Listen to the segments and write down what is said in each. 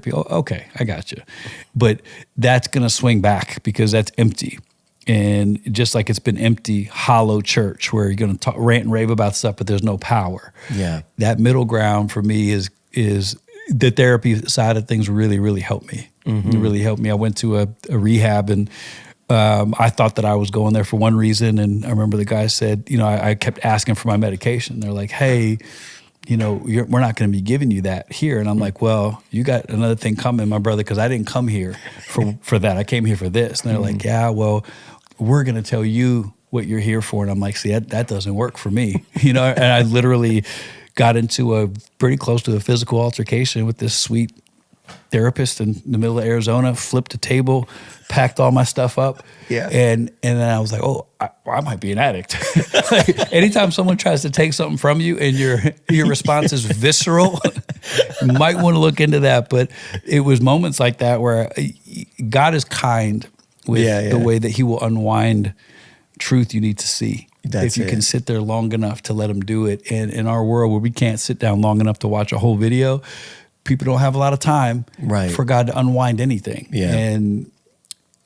Oh, okay, I got you. But that's going to swing back because that's empty. And just like it's been empty, hollow church where you're going to rant and rave about stuff, but there's no power. Yeah. That middle ground for me is the therapy side of things really, really helped me. It really helped me. I went to a rehab and I thought that I was going there for one reason. And I remember the guy said, I kept asking for my medication. They're like, hey, we're not going to be giving you that here. And I'm like, well, you got another thing coming, my brother, because I didn't come here for that. I came here for this. And they're like, yeah, well, we're going to tell you what you're here for. And I'm like, see, that doesn't work for me. And I literally got into a pretty close to a physical altercation with this sweet therapist in the middle of Arizona, flipped the table, packed all my stuff up. Yeah. And then I was like, oh, I might be an addict. Like, anytime someone tries to take something from you and your response is visceral, you might want to look into that. But it was moments like that where God is kind with the way that he will unwind truth you need to see. If you can sit there long enough to let him do it. And in our world where we can't sit down long enough to watch a whole video, people don't have a lot of time for God to unwind anything. Yeah. And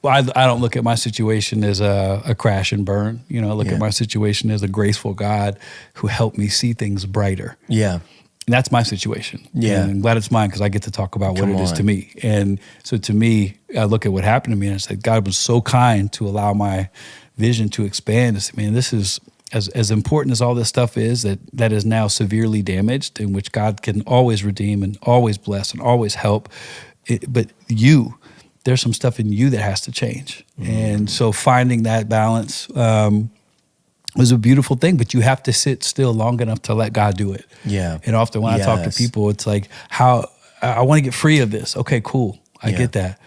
I don't look at my situation as a crash and burn. I look at my situation as a graceful God who helped me see things brighter. Yeah. And that's my situation. Yeah. And I'm glad it's mine because I get to talk about what it is to me. And so to me, I look at what happened to me and I say, God was so kind to allow my vision to expand. I say, man, this is as important as all this stuff is that is now severely damaged, in which God can always redeem and always bless and always help. But there's some stuff in you that has to change. And so finding that balance was a beautiful thing, but you have to sit still long enough to let God do it. Yeah. And often when I talk to people, it's like, how I want to get free of this. Okay, cool. I get that.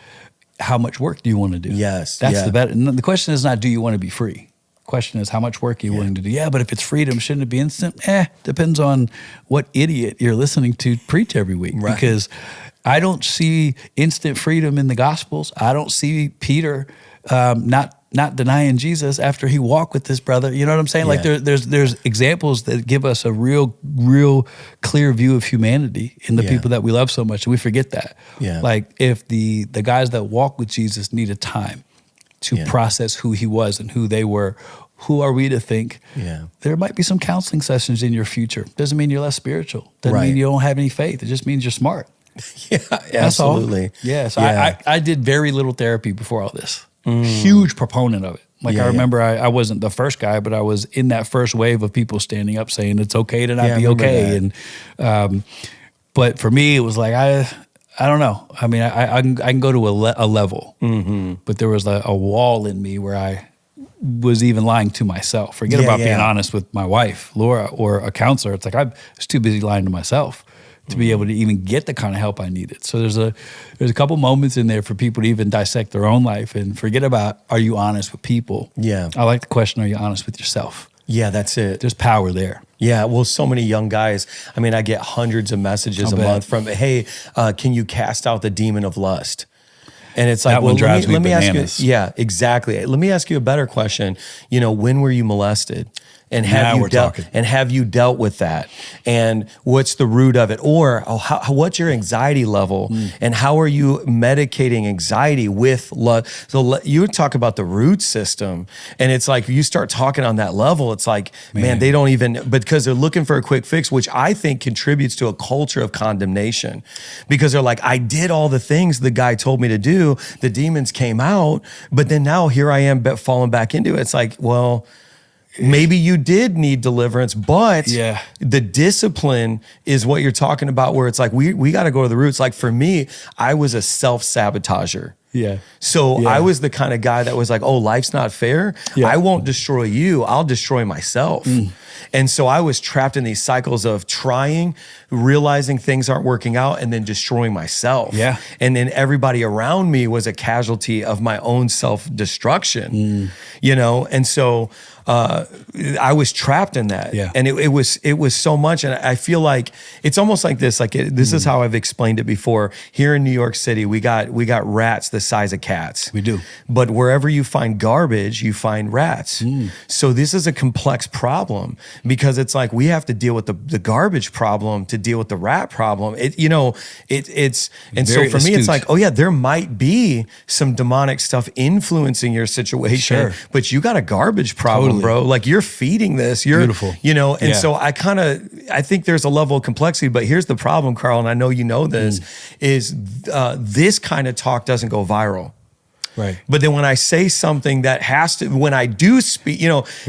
How much work do you want to do? Yes. That's the better. And the question is not, do you want to be free? The question is, how much work are you willing to do? Yeah, but if it's freedom, shouldn't it be instant? Depends on what idiot you're listening to preach every week. Right. Because I don't see instant freedom in the Gospels. I don't see Peter not denying Jesus after he walked with this brother. You know what I'm saying? Like there's examples that give us a real clear view of humanity in the people that we love so much. And we forget that. Yeah. Like if the guys that walk with Jesus needed time to process who he was and who they were, who are we to think? Yeah. There might be some counseling sessions in your future. Doesn't mean you're less spiritual. Doesn't mean you don't have any faith. It just means you're smart. Yeah, absolutely. All. Yeah. So I did very little therapy before all this. Huge proponent of it. Like I remember I wasn't the first guy, but I was in that first wave of people standing up saying it's okay to not be okay. That. And but for me, it was like I don't know. I mean, I can go to a level, but there was a wall in me where I was even lying to myself. Forget about being honest with my wife, Laura, or a counselor. It's like I was too busy lying to myself to be able to even get the kind of help I needed. So there's a couple moments in there for people to even dissect their own life and forget about, are you honest with people? Yeah. I like the question, are you honest with yourself? Yeah, that's it. There's power there. Yeah, well, so many young guys, I mean, I get hundreds of messages a month from, hey, can you cast out the demon of lust? And it's like, well, let me ask you, yeah, exactly. Let me ask you a better question. When were you molested? And have you dealt with that? And what's the root of it? Or what's your anxiety level? And how are you medicating anxiety with love? So you talk about the root system, and it's like you start talking on that level. It's like, man, they don't even, because they're looking for a quick fix, which I think contributes to a culture of condemnation. Because they're like, I did all the things the guy told me to do. The demons came out, but then now here I am falling back into it. It's like, well, maybe you did need deliverance, but the discipline is what you're talking about, where it's like, we got to go to the roots. Like for me, I was a self-sabotager. Yeah. So I was the kind of guy that was like, oh, life's not fair. Yeah. I won't destroy you. I'll destroy myself. And so I was trapped in these cycles of trying, realizing things aren't working out, and then destroying myself. Yeah. And then everybody around me was a casualty of my own self-destruction, And so I was trapped in that. Yeah. And it was so much. And I feel like it's almost like this. Like this is how I've explained it before. Here in New York City, we got rats the size of cats. We do. But wherever you find garbage, you find rats. So this is a complex problem because it's like we have to deal with the garbage problem to deal with the rat problem. And so for me, it's like, oh yeah, there might be some demonic stuff influencing your situation, but you got a garbage problem, bro. Like you're feeding this. You're beautiful. And so I think there's a level of complexity, but here's the problem, Carl, and I know you know this, is this kind of talk doesn't go viral. Right. But then when I say something that has to, when I do speak,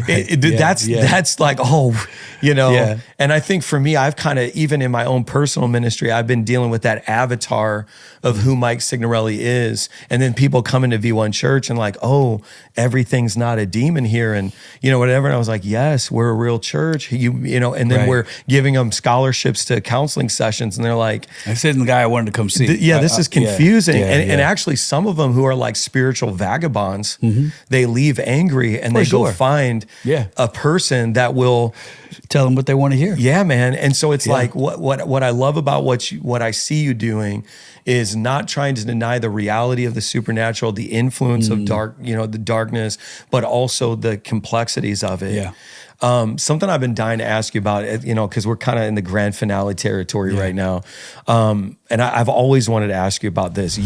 that's like, and I think for me, I've kind of, even in my own personal ministry, I've been dealing with that avatar of who Mike Signorelli is. And then people come into V1 Church and like, oh, everything's not a demon here. And, whatever. And I was like, yes, we're a real church, and then we're giving them scholarships to counseling sessions. And they're like, I said the guy I wanted to come see. This is confusing. And actually some of them who are like spiritual vagabonds, they leave angry and go find a person that will tell them what they want to hear. Yeah, man. And so it's like what I love about what I see you doing is not trying to deny the reality of the supernatural, the influence of the darkness, but also the complexities of it. Yeah. Something I've been dying to ask you about, because we're kind of in the grand finale territory right now. And I've always wanted to ask you about this.